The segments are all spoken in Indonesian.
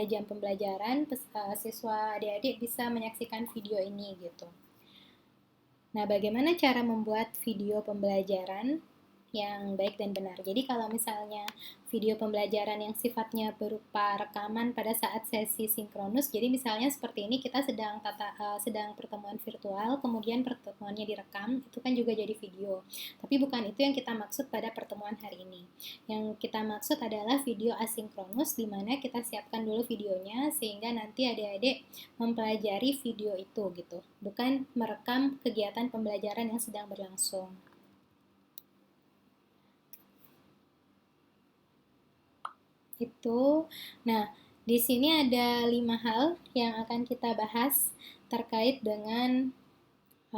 jam pembelajaran siswa adik-adik bisa menyaksikan video ini gitu. Nah, bagaimana cara membuat video pembelajaran yang baik dan benar? Jadi kalau misalnya video pembelajaran yang sifatnya berupa rekaman pada saat sesi sinkronus, jadi misalnya seperti ini kita sedang pertemuan virtual, kemudian pertemuannya direkam, itu kan juga jadi video. Tapi bukan itu yang kita maksud pada pertemuan hari ini. Yang kita maksud adalah video asinkronus, di mana kita siapkan dulu videonya sehingga nanti adik-adik mempelajari video itu gitu, bukan merekam kegiatan pembelajaran yang sedang berlangsung. Itu. Nah, di sini ada 5 hal yang akan kita bahas terkait dengan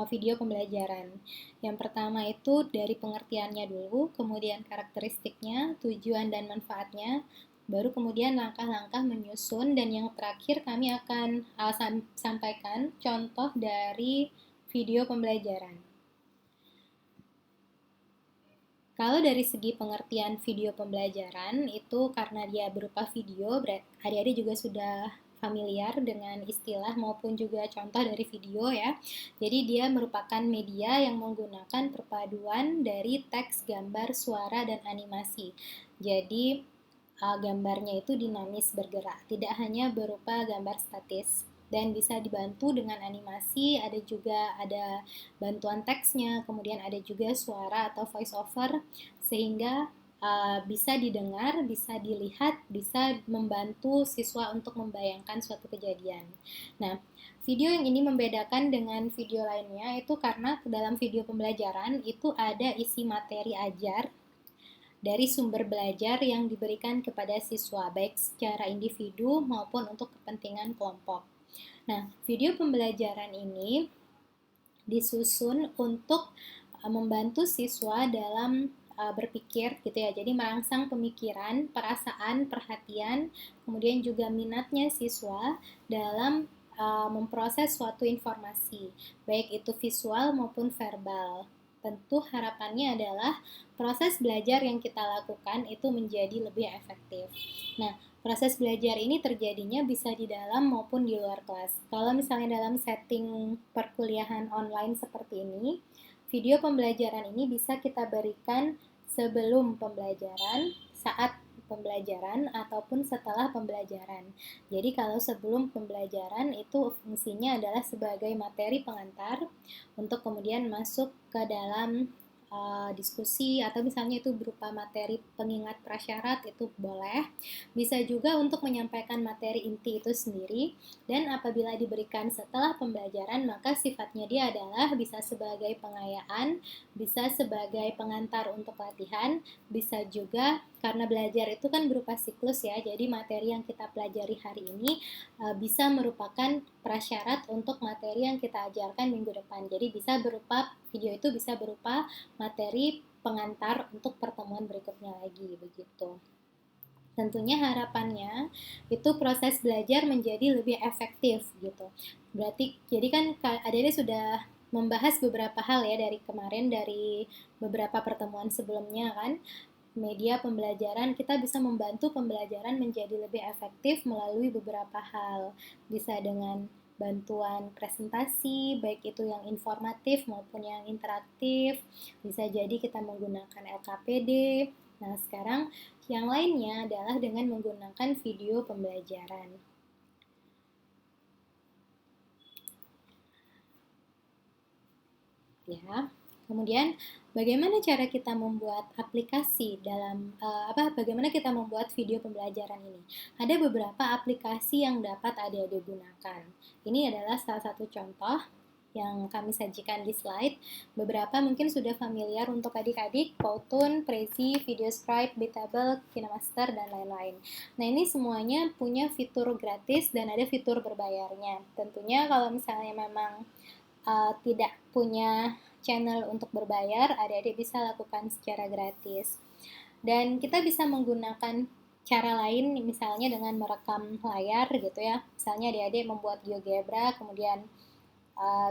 video pembelajaran. Yang pertama itu dari pengertiannya dulu, kemudian karakteristiknya, tujuan dan manfaatnya, baru kemudian langkah-langkah menyusun, dan yang terakhir kami akan sampaikan contoh dari video pembelajaran. Kalau dari segi pengertian video pembelajaran, itu karena dia berupa video, adik-adik juga sudah familiar dengan istilah maupun juga contoh dari video ya. Jadi dia merupakan media yang menggunakan perpaduan dari teks, gambar, suara, dan animasi. Jadi gambarnya itu dinamis bergerak, tidak hanya berupa gambar statis. Dan bisa dibantu dengan animasi, ada bantuan teksnya, kemudian ada juga suara atau voice over, sehingga bisa didengar, bisa dilihat, bisa membantu siswa untuk membayangkan suatu kejadian. Nah, video yang ini membedakan dengan video lainnya itu karena dalam video pembelajaran itu ada isi materi ajar dari sumber belajar yang diberikan kepada siswa, baik secara individu maupun untuk kepentingan kelompok. Nah, video pembelajaran ini disusun untuk membantu siswa dalam berpikir gitu ya. Jadi merangsang pemikiran, perasaan, perhatian, kemudian juga minatnya siswa dalam memproses suatu informasi, baik itu visual maupun verbal. Tentu harapannya adalah proses belajar yang kita lakukan itu menjadi lebih efektif. Nah, proses belajar ini terjadinya bisa di dalam maupun di luar kelas. Kalau misalnya dalam setting perkuliahan online seperti ini, video pembelajaran ini bisa kita berikan sebelum pembelajaran, saat pembelajaran, ataupun setelah pembelajaran. Jadi kalau sebelum pembelajaran itu fungsinya adalah sebagai materi pengantar untuk kemudian masuk ke dalam diskusi, atau misalnya itu berupa materi pengingat prasyarat, itu boleh. Bisa juga untuk menyampaikan materi inti itu sendiri, dan apabila diberikan setelah pembelajaran maka sifatnya dia adalah bisa sebagai pengayaan, bisa sebagai pengantar untuk latihan, bisa juga karena belajar itu kan berupa siklus ya, jadi materi yang kita pelajari hari ini bisa merupakan prasyarat untuk materi yang kita ajarkan minggu depan. Jadi video itu bisa berupa materi pengantar untuk pertemuan berikutnya lagi, begitu. Tentunya harapannya itu proses belajar menjadi lebih efektif gitu. Berarti jadi kan adik-adik sudah membahas beberapa hal ya dari kemarin, dari beberapa pertemuan sebelumnya kan. Media pembelajaran, kita bisa membantu pembelajaran menjadi lebih efektif melalui beberapa hal. Bisa dengan bantuan presentasi, baik itu yang informatif maupun yang interaktif. Bisa jadi kita menggunakan LKPD. Nah, sekarang yang lainnya adalah dengan menggunakan video pembelajaran. Ya. Kemudian bagaimana cara kita membuat aplikasi bagaimana kita membuat video pembelajaran ini? Ada beberapa aplikasi yang dapat adik-adik gunakan. Ini adalah salah satu contoh yang kami sajikan di slide. Beberapa mungkin sudah familiar untuk adik-adik, Powtoon, Prezi, Videoscribe, Bitable, KineMaster, dan lain-lain. Nah, ini semuanya punya fitur gratis dan ada fitur berbayarnya. Tentunya kalau misalnya memang tidak punya channel untuk berbayar, adik-adik bisa lakukan secara gratis. Dan kita bisa menggunakan cara lain, misalnya dengan merekam layar gitu ya. Misalnya adik-adik membuat GeoGebra, kemudian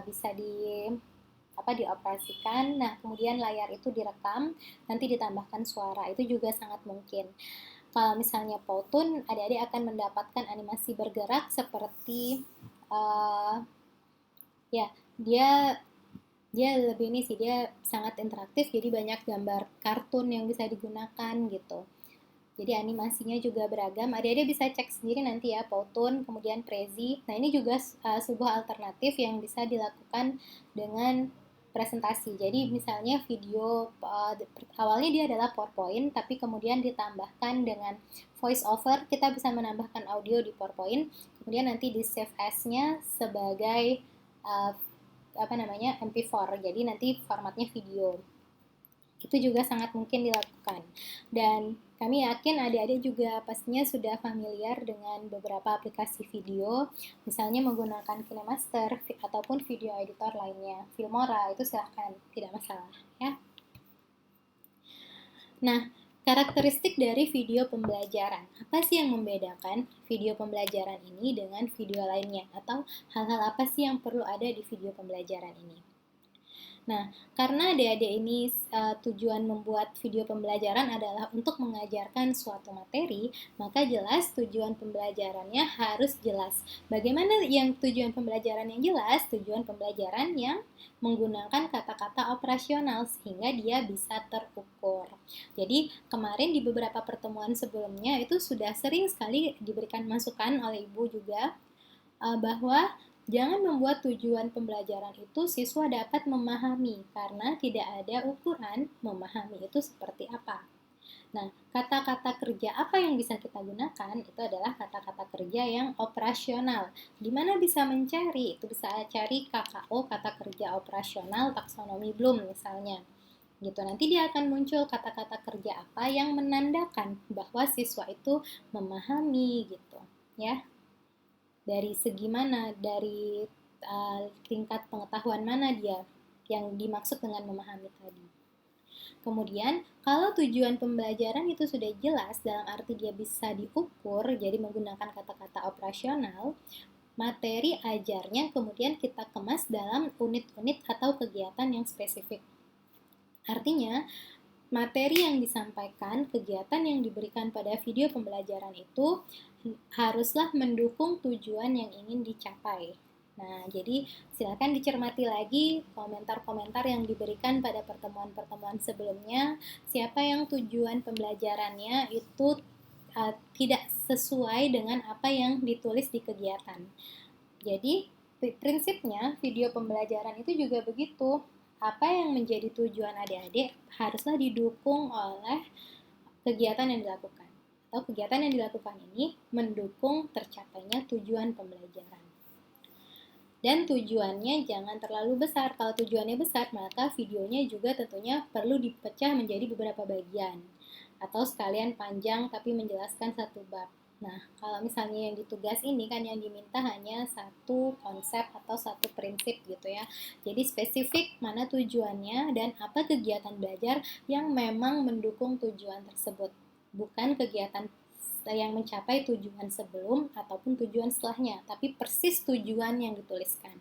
bisa dioperasikan. Nah, kemudian layar itu direkam, nanti ditambahkan suara. Itu juga sangat mungkin. Kalau misalnya Powtoon, adik-adik akan mendapatkan animasi bergerak seperti uh, ya dia dia lebih ini sih, dia sangat interaktif, jadi banyak gambar kartun yang bisa digunakan gitu. Jadi animasinya juga beragam. Adik-adik bisa cek sendiri nanti ya, Powtoon, kemudian Prezi. Nah, ini juga sebuah alternatif yang bisa dilakukan dengan presentasi. Jadi misalnya video awalnya dia adalah PowerPoint, tapi kemudian ditambahkan dengan voice over, kita bisa menambahkan audio di PowerPoint, kemudian nanti di save as-nya sebagai uh, apa namanya MP4. Jadi nanti formatnya video. Itu juga sangat mungkin dilakukan. Dan kami yakin adik-adik juga pastinya sudah familiar dengan beberapa aplikasi video, misalnya menggunakan KineMaster ataupun video editor lainnya. Filmora itu silahkan, tidak masalah ya. Nah, karakteristik dari video pembelajaran. Apa sih yang membedakan video pembelajaran ini dengan video lainnya? Atau hal-hal apa sih yang perlu ada di video pembelajaran ini? Nah, karena adik-adik ini tujuan membuat video pembelajaran adalah untuk mengajarkan suatu materi, maka jelas tujuan pembelajarannya harus jelas. Bagaimana yang tujuan pembelajaran yang jelas? Tujuan pembelajaran yang menggunakan kata-kata operasional sehingga dia bisa terukur. Jadi, kemarin di beberapa pertemuan sebelumnya itu sudah sering sekali diberikan masukan oleh Ibu juga bahwa jangan membuat tujuan pembelajaran itu siswa dapat memahami, karena tidak ada ukuran memahami itu seperti apa. Nah, kata-kata kerja apa yang bisa kita gunakan itu adalah kata-kata kerja yang operasional. Di mana bisa mencari? Itu bisa cari KKO, kata kerja operasional, taksonomi Bloom misalnya. Gitu. Nanti dia akan muncul kata-kata kerja apa yang menandakan bahwa siswa itu memahami gitu, ya. Dari segi mana, dari tingkat pengetahuan mana dia yang dimaksud dengan memahami tadi. Kemudian, kalau tujuan pembelajaran itu sudah jelas dalam arti dia bisa diukur, jadi menggunakan kata-kata operasional, materi ajarnya kemudian kita kemas dalam unit-unit atau kegiatan yang spesifik. Artinya, materi yang disampaikan, kegiatan yang diberikan pada video pembelajaran itu haruslah mendukung tujuan yang ingin dicapai. Nah, jadi silakan dicermati lagi komentar-komentar yang diberikan pada pertemuan-pertemuan sebelumnya. Siapa yang tujuan pembelajarannya itu tidak sesuai dengan apa yang ditulis di kegiatan. Jadi, prinsipnya video pembelajaran itu juga begitu. Apa yang menjadi tujuan adik-adik haruslah didukung oleh kegiatan yang dilakukan. Atau kegiatan yang dilakukan ini mendukung tercapainya tujuan pembelajaran. Dan tujuannya jangan terlalu besar. Kalau tujuannya besar, maka videonya juga tentunya perlu dipecah menjadi beberapa bagian. Atau sekalian panjang tapi menjelaskan satu bab. Nah, kalau misalnya yang ditugas ini kan yang diminta hanya satu konsep atau satu prinsip gitu ya. Jadi spesifik mana tujuannya dan apa kegiatan belajar yang memang mendukung tujuan tersebut. Bukan kegiatan yang mencapai tujuan sebelum ataupun tujuan setelahnya, tapi persis tujuan yang dituliskan.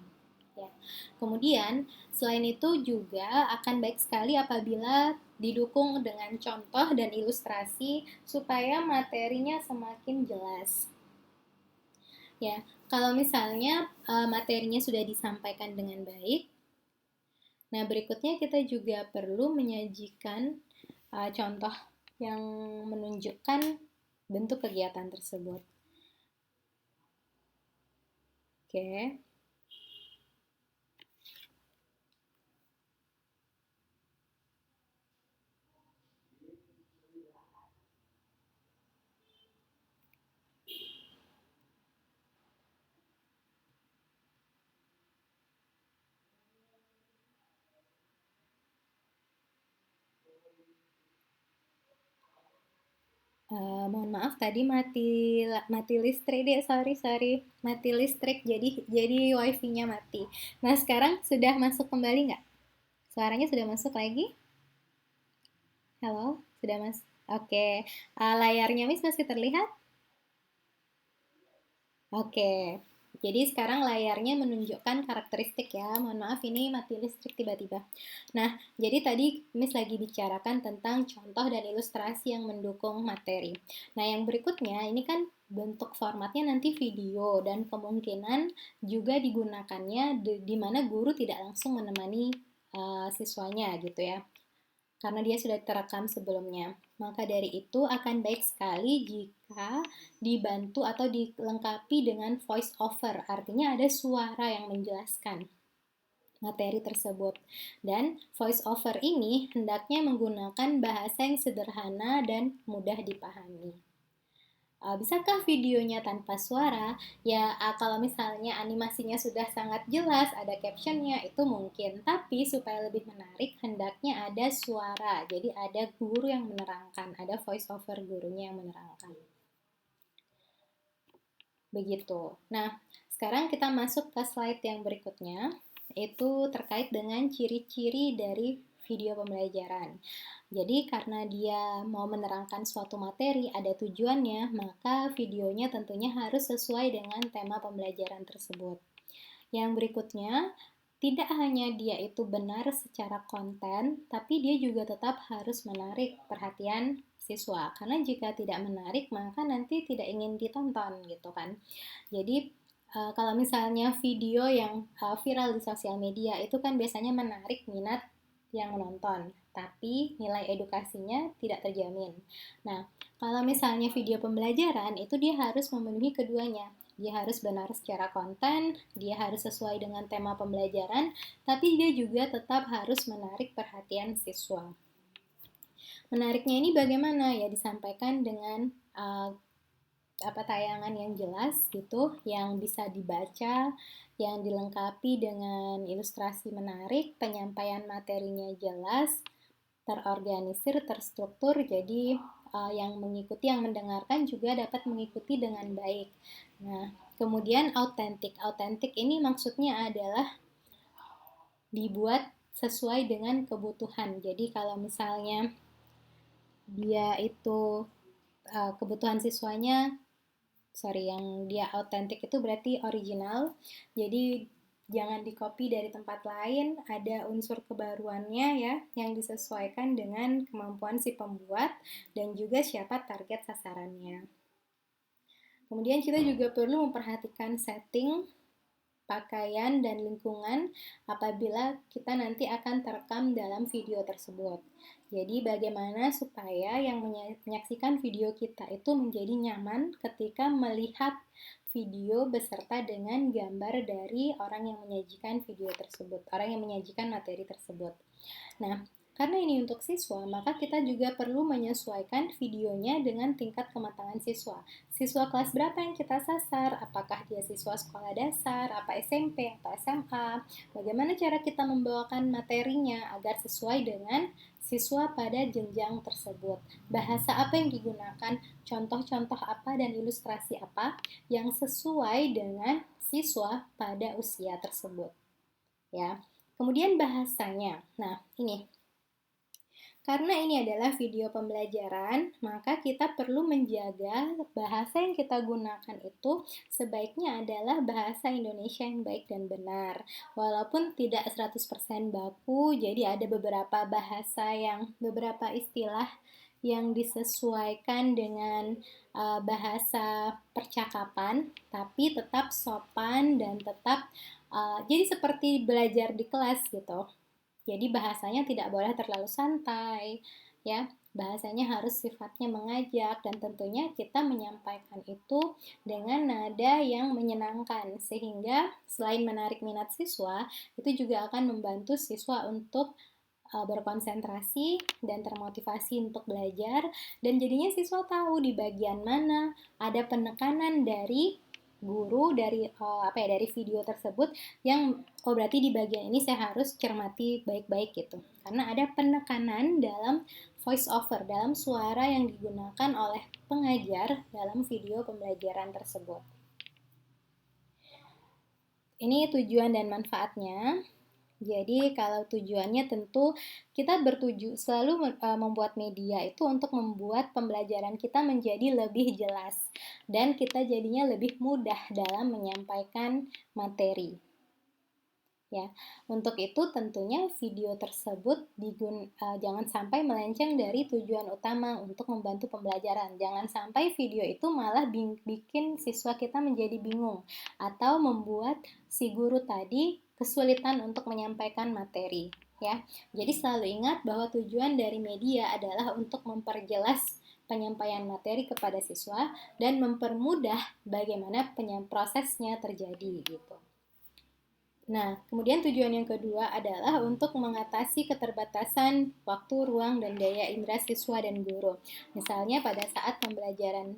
Ya. Kemudian, selain itu juga akan baik sekali apabila didukung dengan contoh dan ilustrasi supaya materinya semakin jelas. Ya, kalau misalnya materinya sudah disampaikan dengan baik, nah berikutnya kita juga perlu menyajikan contoh yang menunjukkan bentuk kegiatan tersebut. Oke. Mohon maaf tadi mati listrik deh, sorry mati listrik, jadi wifi-nya mati. Nah sekarang sudah masuk kembali nggak? Suaranya sudah masuk lagi? Halo, sudah masuk. Oke, layarnya Miss masih terlihat? Oke. Jadi sekarang layarnya menunjukkan karakteristik ya. Mohon maaf ini mati listrik tiba-tiba. Nah, jadi tadi Miss lagi bicarakan tentang contoh dan ilustrasi yang mendukung materi. Nah, yang berikutnya ini kan bentuk formatnya nanti video dan kemungkinan juga digunakannya di mana guru tidak langsung menemani siswanya gitu ya, karena dia sudah terekam sebelumnya. Maka dari itu akan baik sekali jika dibantu atau dilengkapi dengan voice over, artinya ada suara yang menjelaskan materi tersebut. Dan voice over ini hendaknya menggunakan bahasa yang sederhana dan mudah dipahami. Bisakah videonya tanpa suara? Ya, kalau misalnya animasinya sudah sangat jelas, ada captionnya, itu mungkin. Tapi supaya lebih menarik, hendaknya ada suara. Jadi ada guru yang menerangkan, ada voice over gurunya yang menerangkan. Begitu. Nah, sekarang kita masuk ke slide yang berikutnya, itu terkait dengan ciri-ciri dari video pembelajaran. Jadi karena dia mau menerangkan suatu materi, ada tujuannya, maka videonya tentunya harus sesuai dengan tema pembelajaran tersebut. Yang berikutnya, tidak hanya dia itu benar secara konten, tapi dia juga tetap harus menarik perhatian siswa. Karena jika tidak menarik, maka nanti tidak ingin ditonton gitu kan. Jadi kalau misalnya video yang viral di sosial media itu kan biasanya menarik minat yang menonton, tapi nilai edukasinya tidak terjamin. Nah, kalau misalnya video pembelajaran itu dia harus memenuhi keduanya. Dia harus benar secara konten, dia harus sesuai dengan tema pembelajaran, tapi dia juga tetap harus menarik perhatian siswa. Menariknya ini bagaimana? Ya disampaikan dengan tayangan yang jelas gitu, yang bisa dibaca, yang dilengkapi dengan ilustrasi menarik, penyampaian materinya jelas, terorganisir, terstruktur, jadi yang mengikuti, yang mendengarkan juga dapat mengikuti dengan baik. Nah, kemudian autentik. Autentik ini maksudnya adalah dibuat sesuai dengan kebutuhan. Jadi kalau misalnya dia itu kebutuhan siswanya yang dia autentik itu berarti original, jadi jangan di-copy dari tempat lain, ada unsur kebaruannya ya, yang disesuaikan dengan kemampuan si pembuat dan juga siapa target sasarannya. Kemudian kita juga perlu memperhatikan setting, pakaian, dan lingkungan apabila kita nanti akan terekam dalam video tersebut. Jadi bagaimana supaya yang menyaksikan video kita itu menjadi nyaman ketika melihat video beserta dengan gambar dari orang yang menyajikan video tersebut, orang yang menyajikan materi tersebut. Nah, karena ini untuk siswa, maka kita juga perlu menyesuaikan videonya dengan tingkat kematangan siswa. Siswa kelas berapa yang kita sasar? Apakah dia siswa sekolah dasar, apa SMP, atau SMA? Bagaimana cara kita membawakan materinya agar sesuai dengan siswa pada jenjang tersebut? Bahasa apa yang digunakan? Contoh-contoh apa dan ilustrasi apa yang sesuai dengan siswa pada usia tersebut? Ya. Kemudian bahasanya. Nah, ini karena ini adalah video pembelajaran, maka kita perlu menjaga bahasa yang kita gunakan itu sebaiknya adalah bahasa Indonesia yang baik dan benar. Walaupun tidak 100% baku, jadi ada beberapa bahasa beberapa istilah yang disesuaikan dengan bahasa percakapan, tapi tetap sopan dan tetap jadi seperti belajar di kelas gitu. Jadi bahasanya tidak boleh terlalu santai, ya. Bahasanya harus sifatnya mengajak dan tentunya kita menyampaikan itu dengan nada yang menyenangkan sehingga selain menarik minat siswa, itu juga akan membantu siswa untuk berkonsentrasi dan termotivasi untuk belajar dan jadinya siswa tahu di bagian mana ada penekanan dari guru dari dari video tersebut yang berarti di bagian ini saya harus cermati baik-baik gitu karena ada penekanan dalam voice over, dalam suara yang digunakan oleh pengajar dalam video pembelajaran tersebut. Ini tujuan dan manfaatnya. Jadi kalau tujuannya tentu kita selalu membuat media itu untuk membuat pembelajaran kita menjadi lebih jelas dan kita jadinya lebih mudah dalam menyampaikan materi. Ya, untuk itu tentunya video tersebut jangan sampai melenceng dari tujuan utama untuk membantu pembelajaran. Jangan sampai video itu malah bikin siswa kita menjadi bingung atau membuat si guru tadi kesulitan untuk menyampaikan materi. Ya, jadi selalu ingat bahwa tujuan dari media adalah untuk memperjelas penyampaian materi kepada siswa dan mempermudah bagaimana prosesnya terjadi gitu. Nah, kemudian tujuan yang kedua adalah untuk mengatasi keterbatasan waktu, ruang, dan daya indera siswa dan guru. Misalnya pada saat pembelajaran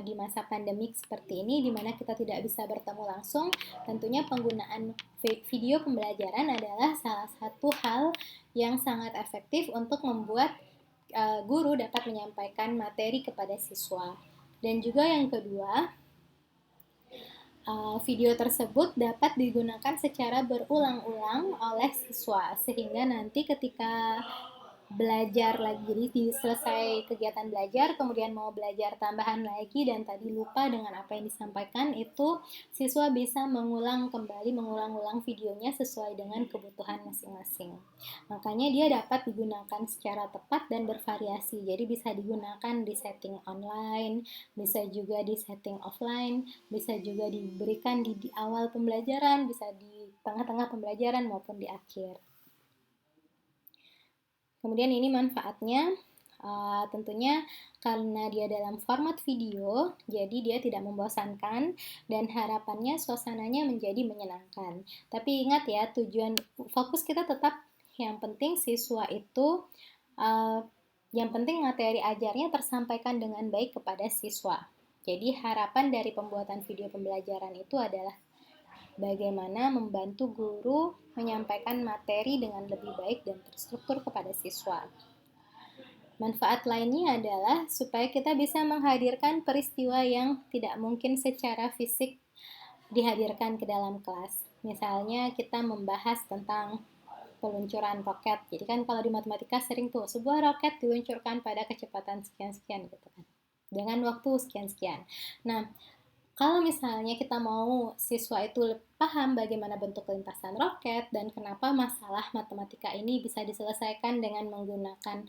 di masa pandemik seperti ini, di mana kita tidak bisa bertemu langsung, tentunya penggunaan video pembelajaran adalah salah satu hal yang sangat efektif untuk membuat guru dapat menyampaikan materi kepada siswa. Dan juga yang kedua, video tersebut dapat digunakan secara berulang-ulang oleh siswa sehingga nanti ketika belajar lagi, jadi selesai kegiatan belajar kemudian mau belajar tambahan lagi dan tadi lupa dengan apa yang disampaikan, itu siswa bisa mengulang-ulang videonya sesuai dengan kebutuhan masing-masing. Makanya dia dapat digunakan secara tepat dan bervariasi, jadi bisa digunakan di setting online, bisa juga di setting offline, bisa juga diberikan di awal pembelajaran, bisa di tengah-tengah pembelajaran maupun di akhir. Kemudian ini manfaatnya, tentunya karena dia dalam format video, jadi dia tidak membosankan dan harapannya suasananya menjadi menyenangkan. Tapi ingat ya, fokus kita tetap yang penting siswa itu, yang penting materi ajarnya tersampaikan dengan baik kepada siswa. Jadi harapan dari pembuatan video pembelajaran itu adalah bagaimana membantu guru menyampaikan materi dengan lebih baik dan terstruktur kepada siswa. Manfaat lainnya adalah supaya kita bisa menghadirkan peristiwa yang tidak mungkin secara fisik dihadirkan ke dalam kelas. Misalnya kita membahas tentang peluncuran roket. Jadi kan kalau di matematika sering tuh sebuah roket diluncurkan pada kecepatan sekian-sekian gitu kan. Dengan waktu sekian-sekian. Nah, kalau misalnya kita mau siswa itu paham bagaimana bentuk lintasan roket dan kenapa masalah matematika ini bisa diselesaikan dengan menggunakan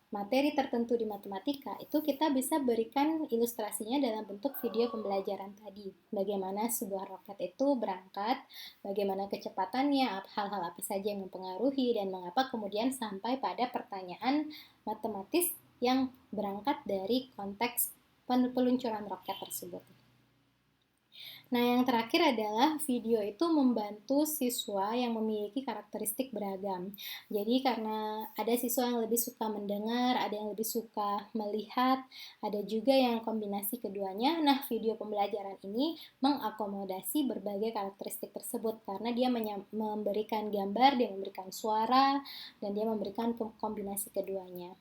materi tertentu di matematika, itu kita bisa berikan ilustrasinya dalam bentuk video pembelajaran tadi. Bagaimana sebuah roket itu berangkat, bagaimana kecepatannya, hal-hal apa saja yang mempengaruhi, dan mengapa kemudian sampai pada pertanyaan matematis yang berangkat dari konteks peluncuran roket tersebut. Nah, yang terakhir adalah video itu membantu siswa yang memiliki karakteristik beragam. Jadi karena ada siswa yang lebih suka mendengar, ada yang lebih suka melihat, ada juga yang kombinasi keduanya. Nah, video pembelajaran ini mengakomodasi berbagai karakteristik tersebut karena dia memberikan gambar, dia memberikan suara, dan dia memberikan kombinasi keduanya.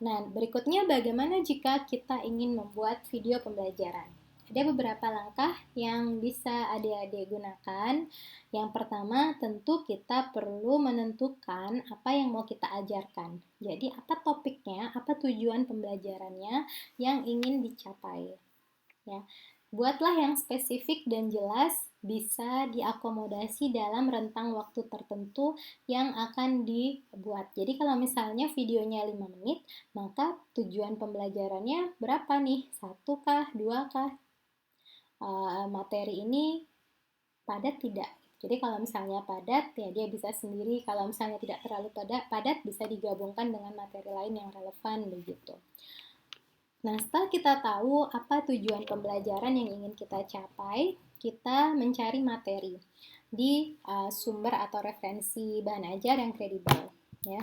Nah, berikutnya bagaimana jika kita ingin membuat video pembelajaran? Ada beberapa langkah yang bisa adik-adik gunakan. Yang pertama, tentu kita perlu menentukan apa yang mau kita ajarkan. Jadi, apa topiknya, apa tujuan pembelajarannya yang ingin dicapai. Ya, buatlah yang spesifik dan jelas, bisa diakomodasi dalam rentang waktu tertentu yang akan dibuat. Jadi kalau misalnya videonya 5 menit, maka tujuan pembelajarannya berapa nih? 1 kah? 2 kah? Materi ini padat tidak? Jadi kalau misalnya padat, ya dia bisa sendiri. Kalau misalnya tidak terlalu padat bisa digabungkan dengan materi lain yang relevan begitu. Nah, setelah kita tahu apa tujuan pembelajaran yang ingin kita capai, kita mencari materi di sumber atau referensi bahan ajar yang kredibel. Ya.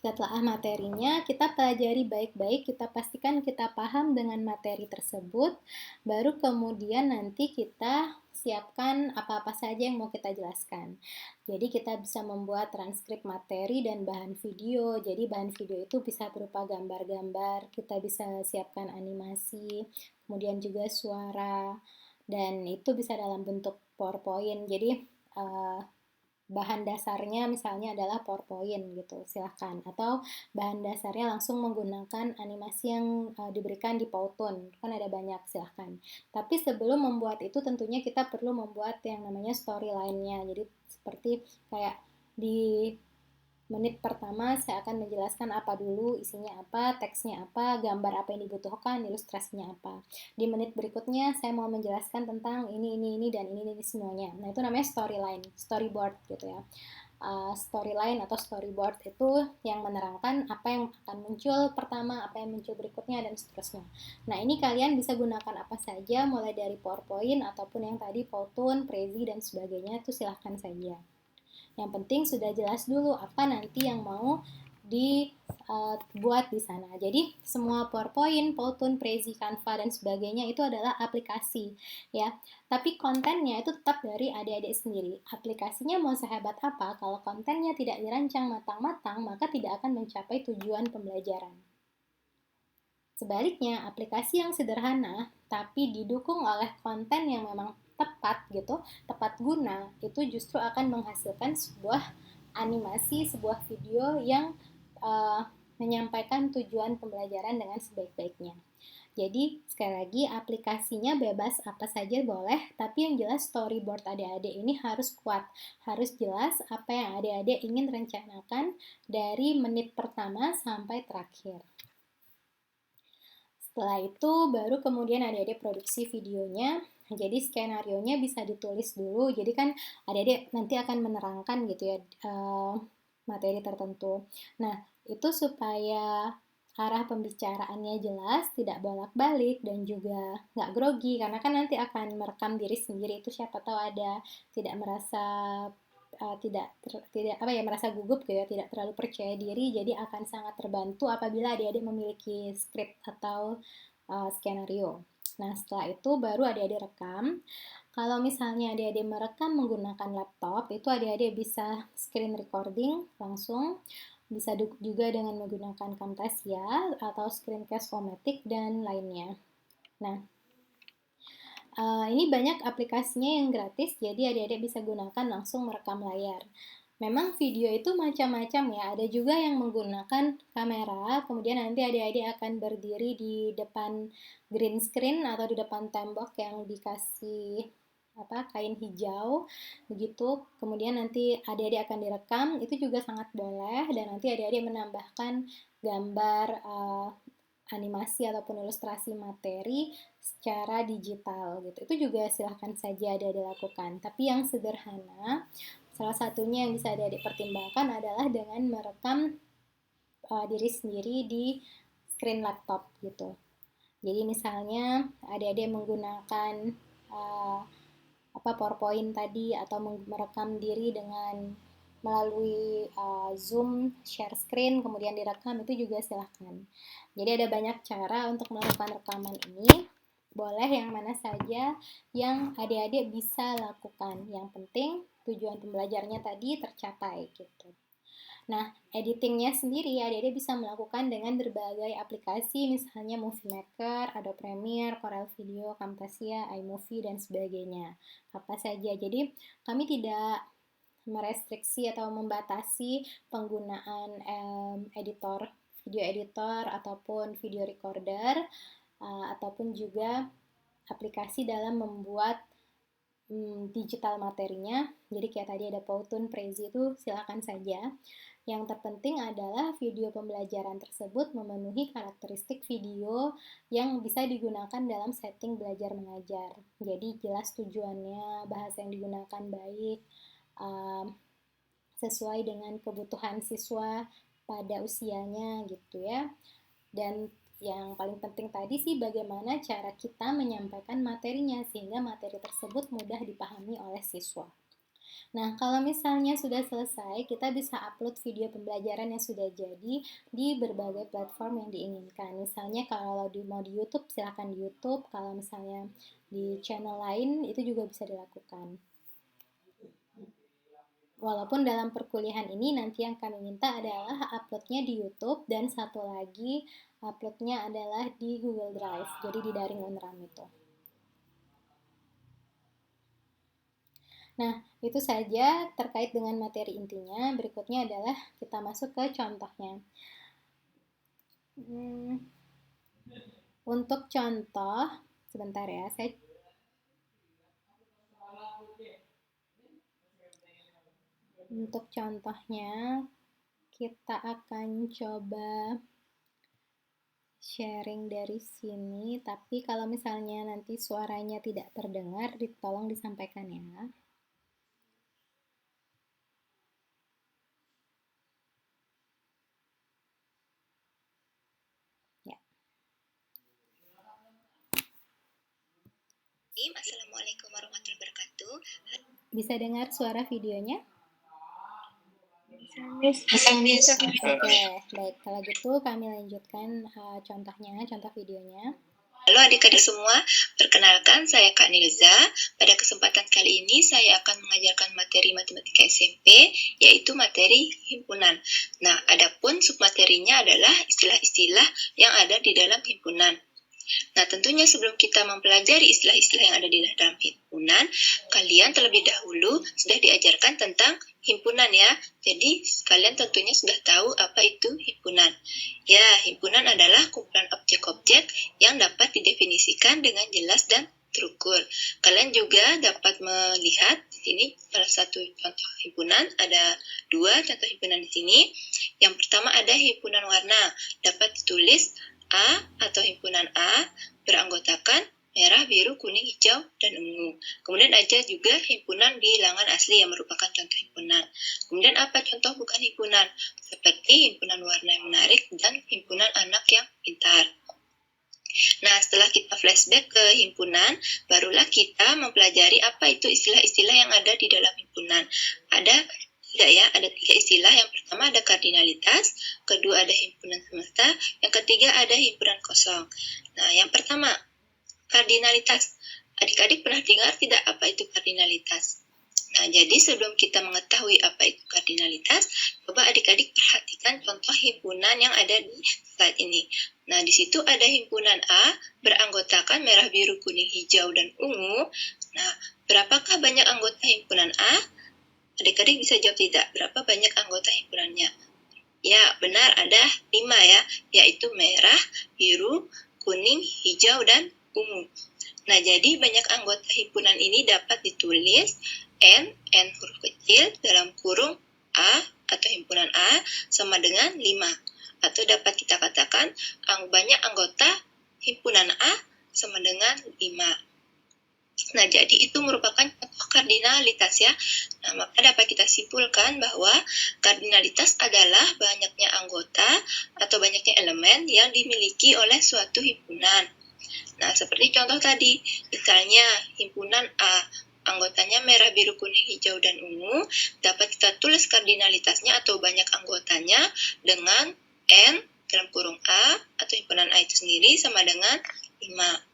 Kita telah materinya, kita pelajari baik-baik, kita pastikan kita paham dengan materi tersebut, baru kemudian nanti kita siapkan apa-apa saja yang mau kita jelaskan. Jadi kita bisa membuat transkrip materi dan bahan video. Jadi bahan video itu bisa berupa gambar-gambar, kita bisa siapkan animasi, kemudian juga suara, dan itu bisa dalam bentuk PowerPoint. Jadi bahan dasarnya misalnya adalah PowerPoint gitu, silahkan. Atau bahan dasarnya langsung menggunakan animasi yang diberikan di Powtoon, kan ada banyak, silahkan. Tapi sebelum membuat itu tentunya kita perlu membuat yang namanya storyline-nya. Jadi seperti kayak di menit pertama saya akan menjelaskan apa dulu, isinya apa, teksnya apa, gambar apa yang dibutuhkan, ilustrasinya apa. Di menit berikutnya saya mau menjelaskan tentang ini, dan ini semuanya. Nah, itu namanya storyline, storyboard gitu ya. Storyline atau storyboard itu yang menerangkan apa yang akan muncul pertama, apa yang muncul berikutnya, dan seterusnya. Nah, ini kalian bisa gunakan apa saja, mulai dari PowerPoint ataupun yang tadi Powtoon, Prezi, dan sebagainya, itu silahkan saja. Yang penting sudah jelas dulu apa nanti yang mau dibuat di sana. Jadi semua PowerPoint, Powtoon, Prezi, Canva dan sebagainya itu adalah aplikasi ya. Tapi kontennya itu tetap dari adik-adik sendiri. Aplikasinya mau sehebat apa, kalau kontennya tidak dirancang matang-matang, maka tidak akan mencapai tujuan pembelajaran. Sebaliknya, aplikasi yang sederhana tapi didukung oleh konten yang memang tepat gitu, tepat guna, itu justru akan menghasilkan sebuah animasi, sebuah video yang menyampaikan tujuan pembelajaran dengan sebaik-baiknya. Jadi sekali lagi aplikasinya bebas apa saja boleh, tapi yang jelas storyboard adik-adik ini harus kuat, harus jelas apa yang adik-adik ingin rencanakan dari menit pertama sampai terakhir. Setelah itu baru kemudian adik-adik produksi videonya. Jadi skenario-nya bisa ditulis dulu. Jadi kan adik-adik nanti akan menerangkan gitu ya materi tertentu. Nah, itu supaya arah pembicaraannya jelas, tidak bolak-balik dan juga nggak grogi karena kan nanti akan merekam diri sendiri, itu siapa tahu ada tidak merasa tidak merasa gugup gitu ya, tidak terlalu percaya diri, jadi akan sangat terbantu apabila adik-adik memiliki skrip atau skenario. Nah, setelah itu baru adik-adik rekam. Kalau misalnya adik-adik merekam menggunakan laptop, itu adik-adik bisa screen recording langsung, bisa juga dengan menggunakan Camtasia atau Screencast-O-Matic dan lainnya. Nah, ini banyak aplikasinya yang gratis, jadi adik-adik bisa gunakan langsung merekam layar. Memang video itu macam-macam ya, ada juga yang menggunakan kamera, kemudian nanti adik-adik akan berdiri di depan green screen atau di depan tembok yang dikasih kain hijau begitu, kemudian nanti adik-adik akan direkam, itu juga sangat boleh, dan nanti adik-adik menambahkan gambar animasi ataupun ilustrasi materi secara digital gitu. Itu juga silahkan saja adik-adik lakukan. Tapi yang sederhana, salah satunya yang bisa adik-adik pertimbangkan adalah dengan merekam diri sendiri di screen laptop gitu. Jadi misalnya adik-adik menggunakan PowerPoint tadi atau merekam diri dengan melalui Zoom, share screen, kemudian direkam, itu juga silahkan. Jadi ada banyak cara untuk melakukan rekaman ini. Boleh yang mana saja yang adik-adik bisa lakukan. Yang penting tujuan pembelajarnya tadi tercapai gitu. Nah, editingnya sendiri adik-adik bisa melakukan dengan berbagai aplikasi, misalnya Movie Maker, Adobe Premiere, Corel Video, Camtasia, iMovie, dan sebagainya. Apa saja. Jadi, kami tidak merestriksi atau membatasi penggunaan video editor ataupun video recorder ataupun juga aplikasi dalam membuat digital materinya. Jadi kayak tadi ada Powtoon, Prezi, itu silakan saja. Yang terpenting adalah video pembelajaran tersebut memenuhi karakteristik video yang bisa digunakan dalam setting belajar mengajar. Jadi jelas tujuannya, bahasa yang digunakan baik, sesuai dengan kebutuhan siswa pada usianya gitu ya. Dan yang paling penting tadi sih bagaimana cara kita menyampaikan materinya sehingga materi tersebut mudah dipahami oleh siswa. Nah, kalau misalnya sudah selesai, kita bisa upload video pembelajaran yang sudah jadi di berbagai platform yang diinginkan. Misalnya kalau mau di YouTube, silahkan di YouTube. Kalau misalnya di channel lain, itu juga bisa dilakukan. Walaupun dalam perkuliahan ini nanti yang kami minta adalah uploadnya di YouTube dan satu lagi uploadnya adalah di Google Drive, jadi di daring on RAM itu. Nah, itu saja terkait dengan materi intinya. Berikutnya adalah kita masuk ke contohnya. Untuk contoh, sebentar ya, untuk contohnya kita akan coba sharing dari sini, tapi kalau misalnya nanti suaranya tidak terdengar, tolong disampaikan ya. Assalamualaikum warahmatullahi wabarakatuh. Bisa dengar suara videonya? Bisa, Miss. Oke, baik. Kalau gitu kami lanjutkan contohnya, contoh videonya. Halo adik-adik semua, perkenalkan saya Kak Nilza. Pada kesempatan kali ini saya akan mengajarkan materi matematika SMP, yaitu materi himpunan. Nah, adapun submaterinya adalah istilah-istilah yang ada di dalam himpunan. Nah, tentunya sebelum kita mempelajari istilah-istilah yang ada di dalam himpunan, kalian terlebih dahulu sudah diajarkan tentang himpunan ya. Jadi, kalian tentunya sudah tahu apa itu himpunan. Ya, himpunan adalah kumpulan objek-objek yang dapat didefinisikan dengan jelas dan terukur. Kalian juga dapat melihat di sini salah satu contoh himpunan, ada dua contoh himpunan di sini. Yang pertama ada himpunan warna, dapat ditulis A atau himpunan A beranggotakan merah, biru, kuning, hijau, dan ungu. Kemudian ada juga himpunan bilangan asli yang merupakan contoh himpunan. Kemudian apa contoh bukan himpunan? Seperti himpunan warna yang menarik dan himpunan anak yang pintar. Nah, setelah kita flashback ke himpunan, barulah kita mempelajari apa itu istilah-istilah yang ada di dalam himpunan. Ada tiga istilah. Yang pertama ada kardinalitas, kedua ada himpunan semesta, yang ketiga ada himpunan kosong. Nah, yang pertama, kardinalitas. Adik-adik pernah dengar tidak apa itu kardinalitas? Nah, jadi sebelum kita mengetahui apa itu kardinalitas, coba adik-adik perhatikan contoh himpunan yang ada di slide ini. Nah, di situ ada himpunan A beranggotakan merah, biru, kuning, hijau, dan ungu. Nah, berapakah banyak anggota himpunan A? Adik-adik bisa jawab tidak. Berapa banyak anggota himpunannya? Ya, benar, ada 5 ya, yaitu merah, biru, kuning, hijau, dan ungu. Nah, jadi banyak anggota himpunan ini dapat ditulis N huruf kecil dalam kurung A atau himpunan A sama dengan 5. Atau dapat kita katakan banyak anggota himpunan A sama dengan 5. Nah, jadi itu merupakan contoh kardinalitas ya. Nah, maka dapat kita simpulkan bahwa kardinalitas adalah banyaknya anggota atau banyaknya elemen yang dimiliki oleh suatu himpunan. Nah, seperti contoh tadi, misalnya himpunan A, anggotanya merah, biru, kuning, hijau, dan ungu, dapat kita tulis kardinalitasnya atau banyak anggotanya dengan N dalam kurung A atau himpunan A itu sendiri sama dengan 5.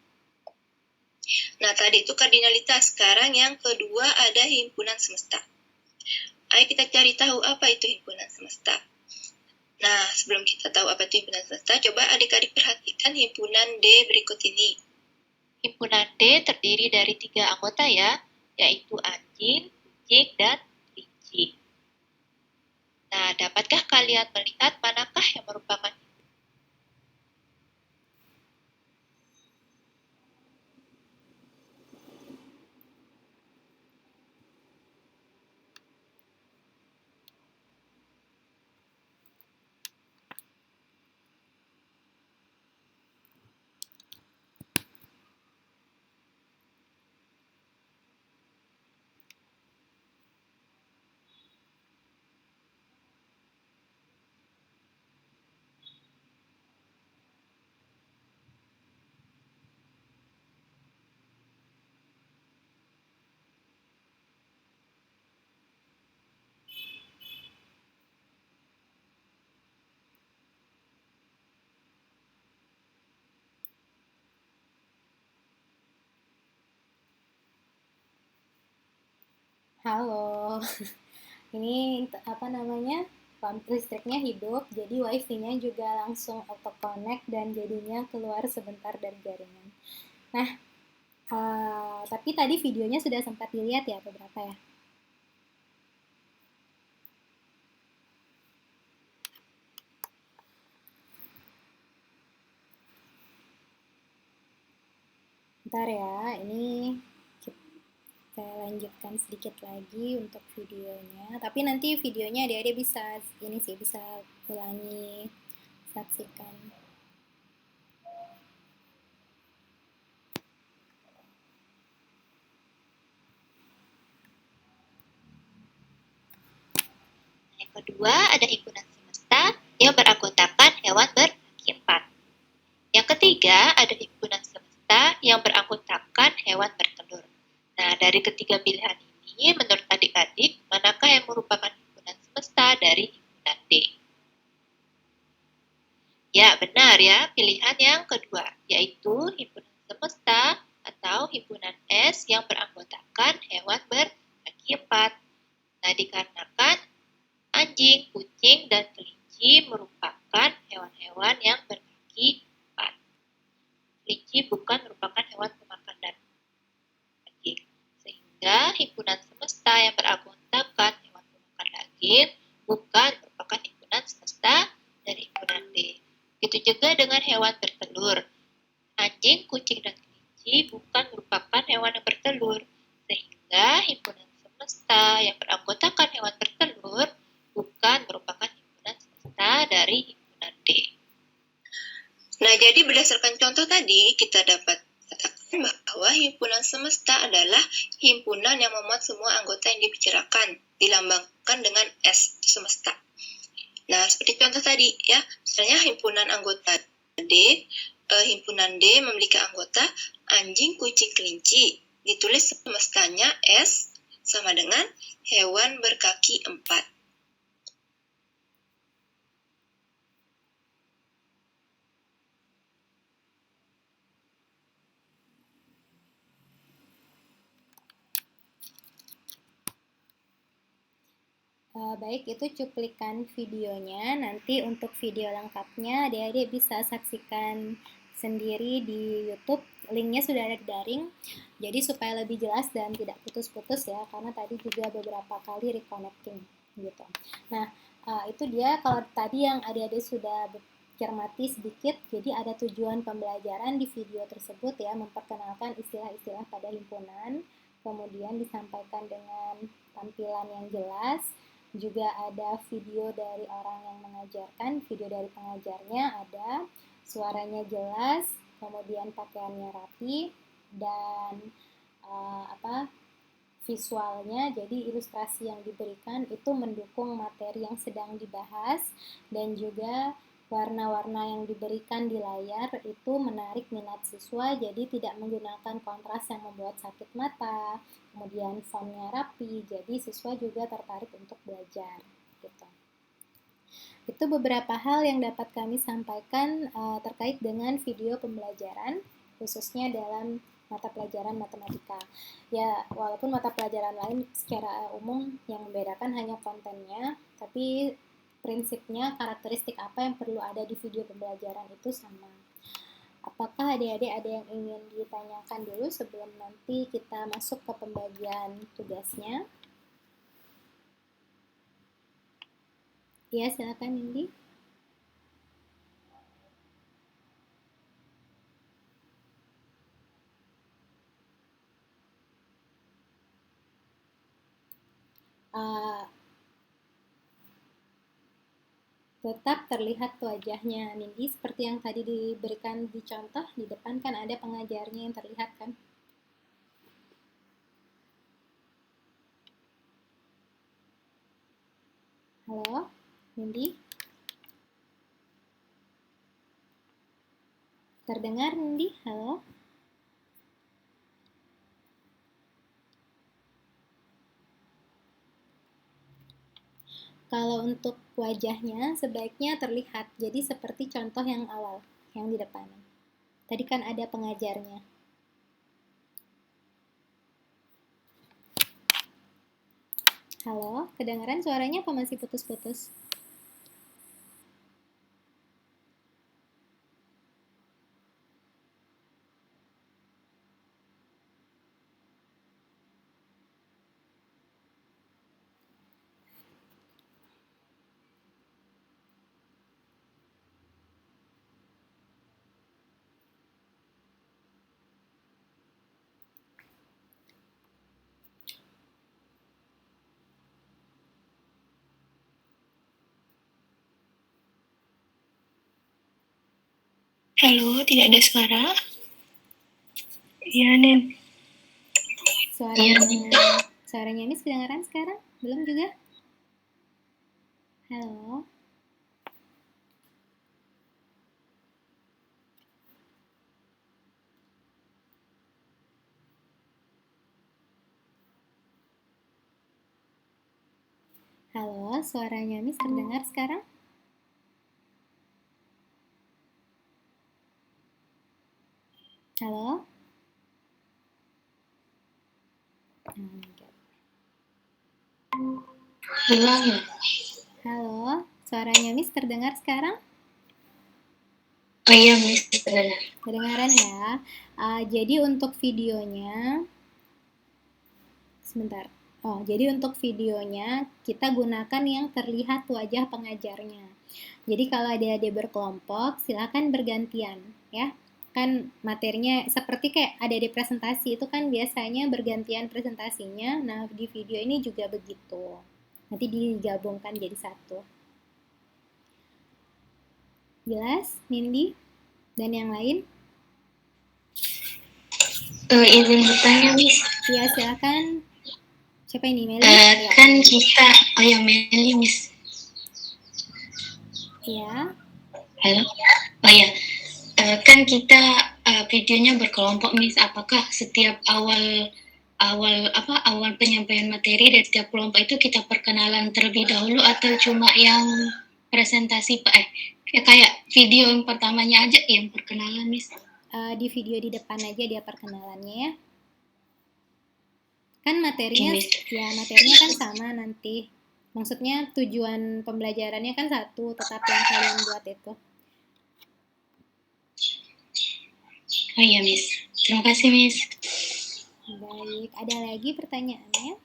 Nah, tadi itu kardinalitas. Sekarang yang kedua ada himpunan semesta. Ayo kita cari tahu apa itu himpunan semesta. Nah, sebelum kita tahu apa itu himpunan semesta, coba adik-adik perhatikan himpunan D berikut ini. Himpunan D terdiri dari 3 anggota ya, yaitu anjing, kucing, dan kelinci. Nah, dapatkah kalian melihat manakah yang merupakan Halo, ini apa namanya, listriknya hidup, jadi wifi-nya juga langsung auto connect dan jadinya keluar sebentar dari jaringan. Nah, tapi tadi videonya sudah sempat dilihat ya beberapa ya. Bentar ya, ini saya lanjutkan sedikit lagi untuk videonya. Tapi nanti videonya adik-adik bisa ulangi saksikan. Yang kedua, ada himpunan semesta yang beranggotakan hewan berkaki 4. Yang ketiga, ada himpunan semesta yang beranggotakan hewan bertelur. Nah, dari ketiga pilihan ini, menurut adik-adik, manakah yang merupakan himpunan semesta dari himpunan D? Ya, benar ya, pilihan yang kedua, yaitu himpunan semesta atau himpunan S yang beranggotakan hewan berkaki 4. Nah, dikarenakan anjing, kucing, dan kelinci merupakan hewan-hewan yang berkaki 4. Kelinci bukan merupakan hewan pemakan daging, sehingga himpunan semesta yang beranggotakan hewan pemakan daging bukan merupakan himpunan semesta dari himpunan D. Begitu juga dengan hewan bertelur. Anjing, kucing, dan kelinci bukan merupakan hewan yang bertelur, sehingga himpunan semesta yang beranggotakan hewan bertelur bukan merupakan himpunan semesta dari himpunan D. Nah, jadi berdasarkan contoh tadi, kita dapat katakan bahwa himpunan semesta adalah himpunan yang memuat semua anggota yang dibicarakan, dilambangkan dengan S, semesta. Nah, seperti contoh tadi ya, misalnya himpunan anggota himpunan D memiliki anggota anjing, kucing, kelinci. Ditulis semestanya S sama dengan hewan berkaki 4. Baik, itu cuplikan videonya. Nanti untuk video lengkapnya adik-adik bisa saksikan sendiri di YouTube. Linknya sudah ada di daring. Jadi supaya lebih jelas dan tidak putus-putus ya, karena tadi juga beberapa kali reconnecting gitu. Nah, itu dia kalau tadi yang adik-adik sudah cermati sedikit. Jadi ada tujuan pembelajaran di video tersebut ya, memperkenalkan istilah-istilah pada himpunan, kemudian disampaikan dengan tampilan yang jelas. Juga ada video dari orang yang mengajarkan, video dari pengajarnya ada, suaranya jelas, kemudian pakaiannya rapi, dan visualnya, jadi ilustrasi yang diberikan itu mendukung materi yang sedang dibahas, dan juga warna-warna yang diberikan di layar itu menarik minat siswa, jadi tidak menggunakan kontras yang membuat sakit mata, kemudian fontnya rapi, jadi siswa juga tertarik untuk belajar gitu. Itu beberapa hal yang dapat kami sampaikan terkait dengan video pembelajaran, khususnya dalam mata pelajaran matematika. Ya, walaupun mata pelajaran lain secara umum yang membedakan hanya kontennya, tapi prinsipnya, karakteristik apa yang perlu ada di video pembelajaran itu sama. Apakah adik-adik ada yang ingin ditanyakan dulu sebelum nanti kita masuk ke pembagian tugasnya? Ya, silakan Indi. Tetap terlihat wajahnya Nindi seperti yang tadi diberikan di contoh. Di depan kan ada pengajarnya yang terlihat kan. Halo Nindi, terdengar Nindi? Halo. Kalau untuk wajahnya sebaiknya terlihat, jadi seperti contoh yang awal, yang di depan. Tadi kan ada pengajarnya. Halo, kedengaran suaranya apa masih putus-putus? Halo, tidak ada suara? Iya, Nen. Suaranya Miss kedengaran sekarang? Belum juga? Halo? Halo, suaranya Miss terdengar sekarang? Halo? Hilang ya? Halo, suaranya Miss terdengar sekarang? Oh iya, Miss, terdengar. Kedengaran ya. Jadi untuk videonya, sebentar. Jadi untuk videonya kita gunakan yang terlihat wajah pengajarnya. Jadi kalau adik-adik berkelompok, silakan bergantian ya. Kan materinya seperti kayak adik-adik presentasi itu kan biasanya bergantian presentasinya. Nah, di video ini juga begitu. Nanti digabungkan jadi satu. Jelas, Nindi? Dan yang lain? Izin bertanya, Miss. Iya, silakan. Siapa ini, Meli? Kan kita, Meli, Miss. Iya. Halo? Oh ya, kan kita videonya berkelompok, Miss. Apakah setiap awal penyampaian materi dari setiap kelompok itu kita perkenalan terlebih dahulu atau cuma yang presentasi kayak video yang pertamanya aja yang perkenalan, Miss? Di video di depan aja dia perkenalannya ya. Kan materinya kan sama nanti. Maksudnya tujuan pembelajarannya kan satu, tetap yang kalian buat itu. Oh iya, Miss. Terima kasih, Miss. Baik, ada lagi pertanyaannya?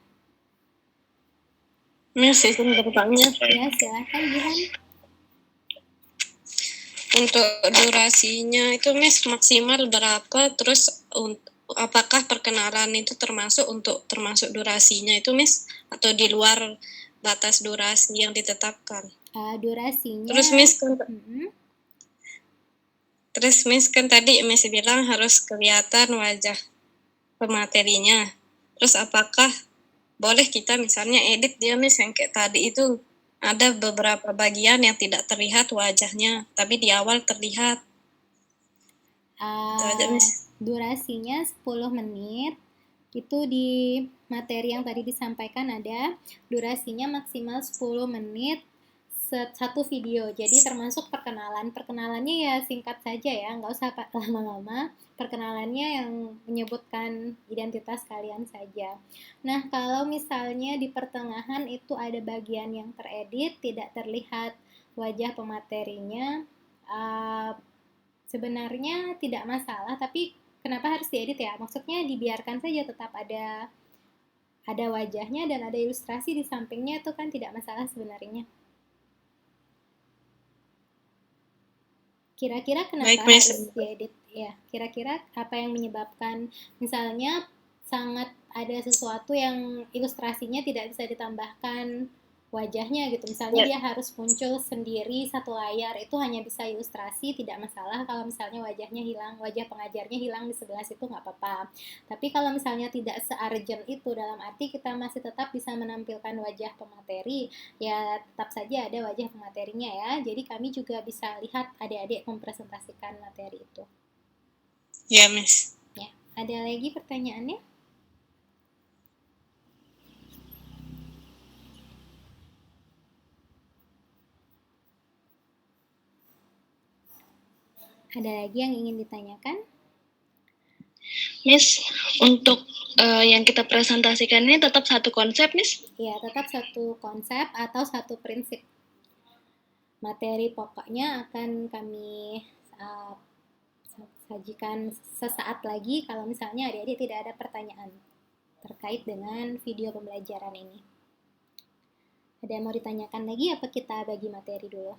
Miss, izin bertanya. Ya, silakan Jihan. Untuk durasinya itu, Miss, maksimal berapa? Terus apakah perkenalan itu termasuk durasinya itu, Miss? Atau di luar batas durasi yang ditetapkan? Durasinya. Terus Miss kan tadi Miss bilang harus kelihatan wajah pematerinya. Terus apakah boleh kita misalnya edit dia, Miss, yang kayak tadi itu ada beberapa bagian yang tidak terlihat wajahnya, tapi di awal terlihat. Itu aja, Miss. Durasinya 10 menit. Itu di materi yang tadi disampaikan ada durasinya maksimal 10 menit satu video. Jadi termasuk perkenalannya ya singkat saja ya, nggak usah lama-lama. Perkenalannya yang menyebutkan identitas kalian saja. Nah, kalau misalnya di pertengahan itu ada bagian yang teredit, tidak terlihat wajah pematerinya, sebenarnya tidak masalah, tapi kenapa harus diedit ya? Maksudnya dibiarkan saja tetap ada wajahnya dan ada ilustrasi di sampingnya, itu kan tidak masalah sebenarnya. Kira-kira kenapa harus diedit? Ya, kira-kira apa yang menyebabkan misalnya sangat ada sesuatu yang ilustrasinya tidak bisa ditambahkan wajahnya gitu. Misalnya dia harus muncul sendiri satu layar, itu hanya bisa ilustrasi, tidak masalah. Kalau misalnya wajahnya hilang, wajah pengajarnya hilang di sebelah situ nggak apa-apa. Tapi kalau misalnya tidak se-urgent itu, dalam arti kita masih tetap bisa menampilkan wajah pemateri, ya tetap saja ada wajah pematerinya ya. Jadi kami juga bisa lihat adik-adik mempresentasikan materi itu. Ya, Miss. Ya, ada lagi pertanyaannya? Ada lagi yang ingin ditanyakan? Miss, untuk yang kita presentasikan ini tetap satu konsep, Miss? Iya, tetap satu konsep atau satu prinsip. Materi pokoknya akan kami sajikan sesaat lagi kalau misalnya adik-adik tidak ada pertanyaan terkait dengan video pembelajaran ini. Ada yang mau ditanyakan lagi apa kita bagi materi dulu?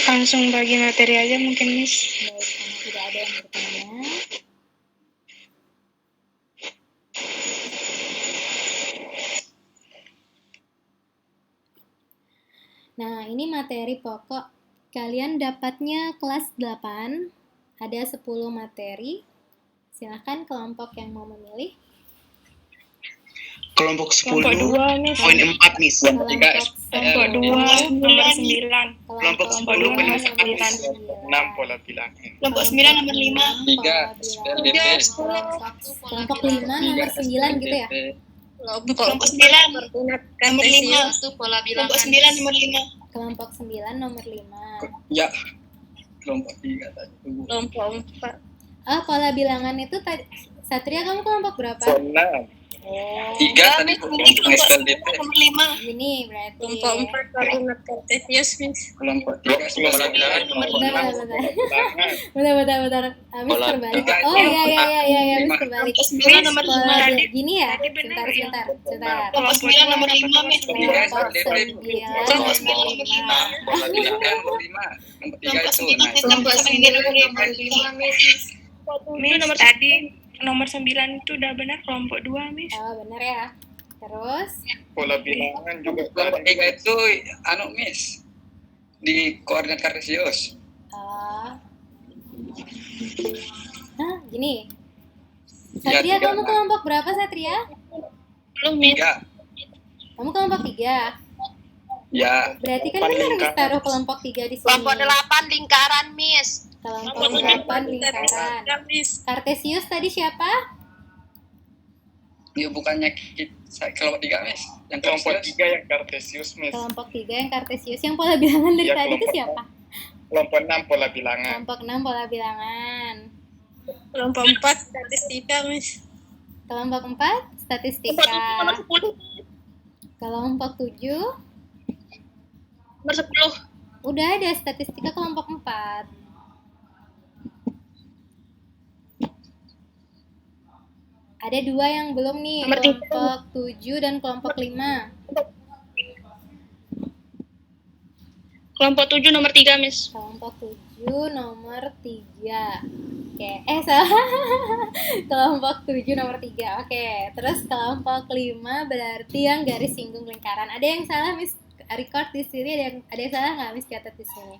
Langsung bagi materi aja mungkin, Miss. Baik, karena tidak ada yang bertanya. Nah, ini materi pokok Kalian dapatnya kelas 8, ada 10 materi. Silahkan kelompok yang mau memilih. Kelompok 10, Kelompok 2, Miss. poin 4, Miss. Kelompok 2, nomor 9. Kelompok 10, dua, poin nomor 4, Miss. 6 pola bilangan. Kelompok 9 nomor 5. Tiga, Kelompok 5 nomor 9 gitu ya? Kelompok 9 Koordinat nomor 5. kartesius itu pola Kelompok bilangan. 9 nomor 5. Kelompok 9 nomor 5. Ya, kelompok 3 tadi. Kelompok 4. Pola bilangan itu tadi. Satria, kamu kelompok berapa? 6. Oh, 3 tadi Ini kelompok SPLDP. nomor 5. ini berarti. Kelompok 4 koordinat kartesius, Miss. Kelompok 3 pola bilangan. Kelompok Bentar, 6 bentar. bilangan. Bentar. Miss Pola terbalik. tiga Oh itu iya, Miss lima. terbalik. Kelompok 9 nomor 5. Pola Tadi gini ya? tadi benar ya? Sebentar. Kelompok 9 nomor 5, Miss. Tiga Kelompok SPLDP. 9 Kelompok nomor 9 nomor 5. Pola bilangan nomor 5. Nomor 3 Kelompok itu. 9 Nah, kelompok 9 nomor 5. Miss, tadi nomor 9 itu udah benar kelompok 2, Miss. Oh, benar ya. Terus, Pola bilangan juga kelompok 3 itu Miss. Di koordinat kartesius. gini. Ya, Satria, tiga, kamu nah. kelompok berapa, Satria? Belum, Miss. 3. Kamu kelompok 3. Ya, Berarti kan benar Miss taruh kelompok 3 di sini. Kelompok 8 lingkaran, Miss. Kelompok 8 lingkaran. Miss. Kartesius tadi siapa? ya bukannya kelompok 3 Miss. Yang kelompok kartesius. 3 yang kartesius, Miss. Kelompok 3 yang kartesius. Yang pola bilangan dari Iya, tadi itu kelompok siapa? Kelompok 6 pola bilangan. Kelompok 6 pola bilangan. Kelompok 4 statistika, Miss. Kelompok 4 statistika. Nomor 10. Kelompok 7 Nomor 10. udah ada statistika kelompok 4. Ada 2 yang belum nih, Nomor 3. kelompok 7 dan kelompok 5. Kelompok 7 nomor 3, Miss. Kelompok 7 nomor 3. Oke, salah. Kelompok 7 nomor 3. Oke, terus kelompok 5 berarti yang garis singgung lingkaran. Ada yang salah, Miss? Record di sini ada yang salah nggak, Miss? Catat di sini.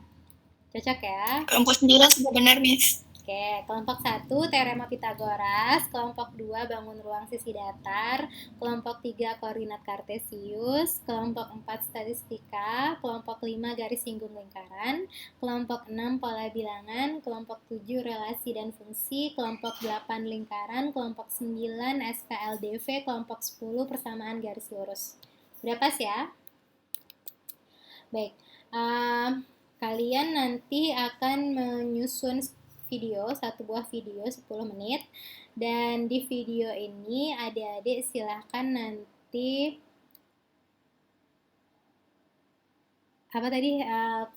Cocok ya? Kelompok 9 sudah benar, Miss. Oke, kelompok 1 teorema Pitagoras, kelompok 2 bangun ruang sisi datar, kelompok 3 koordinat kartesius, kelompok 4 statistika, kelompok 5 garis singgung lingkaran, kelompok 6 pola bilangan, kelompok 7 relasi dan fungsi, kelompok 8 lingkaran, kelompok 9 SPLDV, kelompok 10 persamaan garis lurus. Berapa sih ya? Baik, kalian nanti akan menyusun video, satu buah video 10 menit, dan di video ini adik-adik silahkan nanti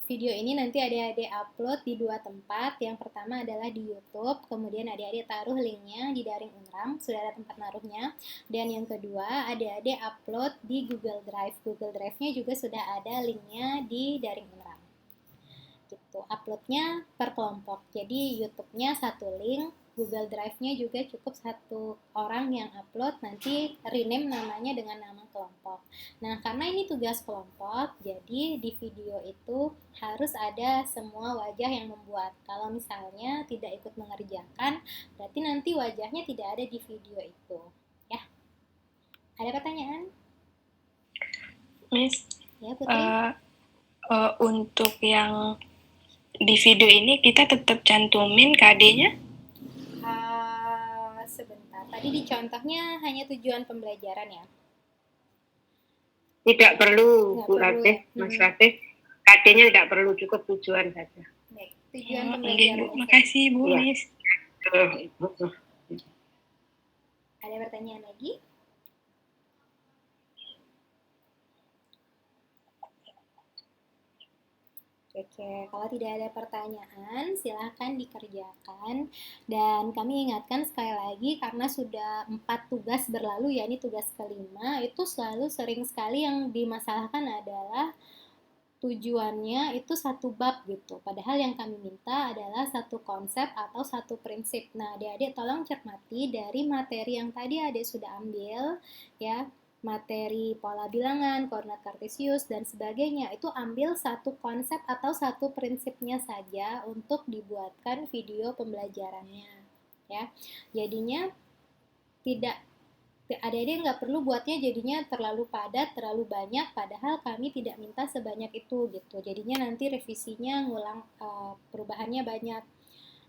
video ini nanti adik-adik upload di 2 tempat. Yang pertama adalah di YouTube, kemudian adik-adik taruh linknya di daring Unram, sudah ada tempat naruhnya. Dan yang kedua, adik-adik upload di Google Drive. Google Drive-nya juga sudah ada linknya di daring Unram. Gitu. Uploadnya per kelompok. Jadi YouTube-nya satu link, Google Drive-nya juga cukup satu orang yang upload, nanti rename namanya dengan nama kelompok. Nah, karena ini tugas kelompok, jadi di video itu harus ada semua wajah yang membuat. Kalau misalnya tidak ikut mengerjakan, berarti nanti wajahnya tidak ada di video itu. Ya. Ada pertanyaan? Miss, Ya, Putri. untuk yang di video ini kita tetap cantumin KD-nya? Sebentar. Tadi di contohnya hanya tujuan pembelajaran ya. Tidak perlu, Nggak Bu perlu, Ratih, ya. Mas Ratih. KD-nya tidak perlu, cukup tujuan saja. Baik, tujuan Oke, pembelajaran. Bu. Makasih, Bu, Iya. Miss. Ada pertanyaan lagi? Oke, kalau tidak ada pertanyaan, silahkan dikerjakan. Dan kami ingatkan sekali lagi, karena sudah 4 tugas berlalu, ya ini tugas kelima, itu selalu sering sekali yang dimasalahkan adalah tujuannya itu satu bab gitu. Padahal yang kami minta adalah satu konsep atau satu prinsip. Nah, adik-adik tolong cermati dari materi yang tadi adik sudah ambil, ya. materi pola bilangan, koordinat kartesius, dan sebagainya, itu ambil satu konsep atau satu prinsipnya saja untuk dibuatkan video pembelajarannya, ya. Jadinya tidak adik-adik nggak perlu buatnya jadinya terlalu padat, terlalu banyak, padahal kami tidak minta sebanyak itu gitu. Jadinya nanti revisinya ngulang perubahannya banyak.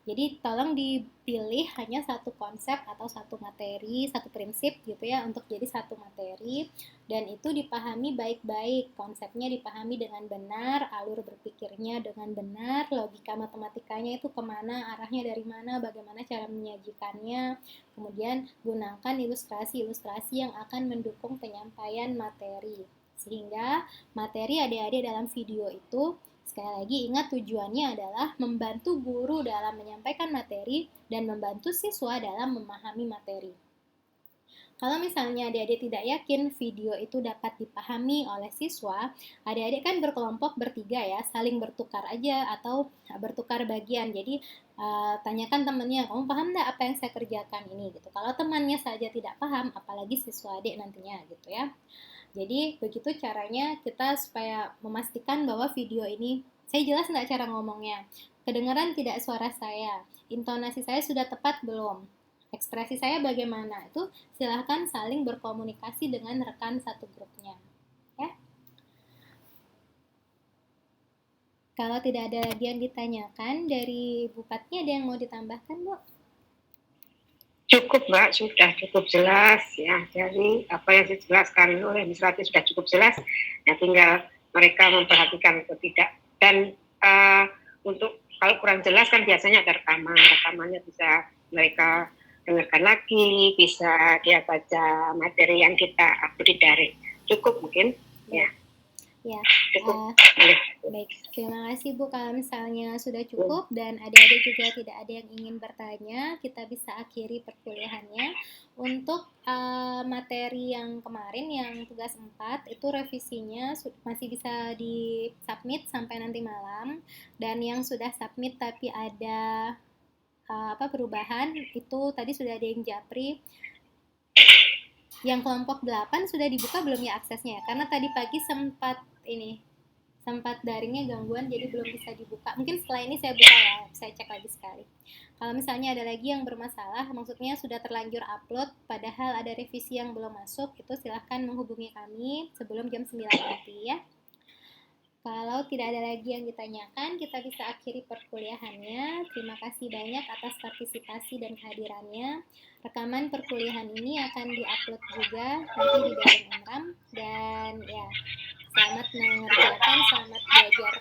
Jadi tolong dipilih hanya satu konsep atau satu materi, satu prinsip gitu ya untuk jadi satu materi, dan itu dipahami baik-baik, konsepnya dipahami dengan benar, alur berpikirnya dengan benar, logika matematikanya itu kemana, arahnya dari mana, bagaimana cara menyajikannya, kemudian gunakan ilustrasi-ilustrasi yang akan mendukung penyampaian materi, sehingga materi adik-adik dalam video itu, sekali lagi ingat, tujuannya adalah membantu guru dalam menyampaikan materi dan membantu siswa dalam memahami materi. Kalau misalnya adik-adik tidak yakin video itu dapat dipahami oleh siswa, adik-adik kan berkelompok bertiga ya, saling bertukar aja atau bertukar bagian. Jadi tanyakan temannya, kamu paham nggak apa yang saya kerjakan ini gitu. Kalau temannya saja tidak paham, apalagi siswa adik nantinya gitu ya. Jadi begitu caranya kita supaya memastikan bahwa video ini, saya jelas nggak cara ngomongnya, kedengaran tidak suara saya, intonasi saya sudah tepat belum, ekspresi saya bagaimana, itu silahkan saling berkomunikasi dengan rekan satu grupnya. Ya. Kalau tidak ada lagi yang ditanyakan, dari Bu Patni ada yang mau ditambahkan, Bu? Cukup Mbak, sudah cukup jelas ya, dari apa yang dijelaskan oleh Miss Rati sudah cukup jelas, ya tinggal mereka memperhatikan atau tidak. Dan untuk kalau kurang jelas kan biasanya ada rekamannya bisa mereka dengarkan lagi, bisa dia baca materi yang kita upload di daring. Cukup mungkin ya. Ya, Cukup. Baik, terima kasih Bu. Kalau misalnya sudah cukup dan adik-adik juga tidak ada yang ingin bertanya, kita bisa akhiri perkuliahannya. Untuk materi yang kemarin, yang tugas 4, itu revisinya masih bisa di-submit sampai nanti malam. Dan yang sudah submit tapi ada perubahan, itu tadi sudah ada yang japri. Yang kelompok 8 sudah dibuka belum ya aksesnya? Karena tadi pagi sempat daringnya gangguan, jadi belum bisa dibuka. Mungkin setelah ini saya buka ya, saya cek lagi sekali. Kalau misalnya ada lagi yang bermasalah, maksudnya sudah terlanjur upload, padahal ada revisi yang belum masuk, itu silahkan menghubungi kami sebelum jam 9 nanti ya. Kalau tidak ada lagi yang ditanyakan, kita bisa akhiri perkuliahannya. Terima kasih banyak atas partisipasi dan kehadirannya. Rekaman perkuliahan ini akan diupload juga nanti di daring Enram. Dan ya, selamat mengerjakan, selamat belajar.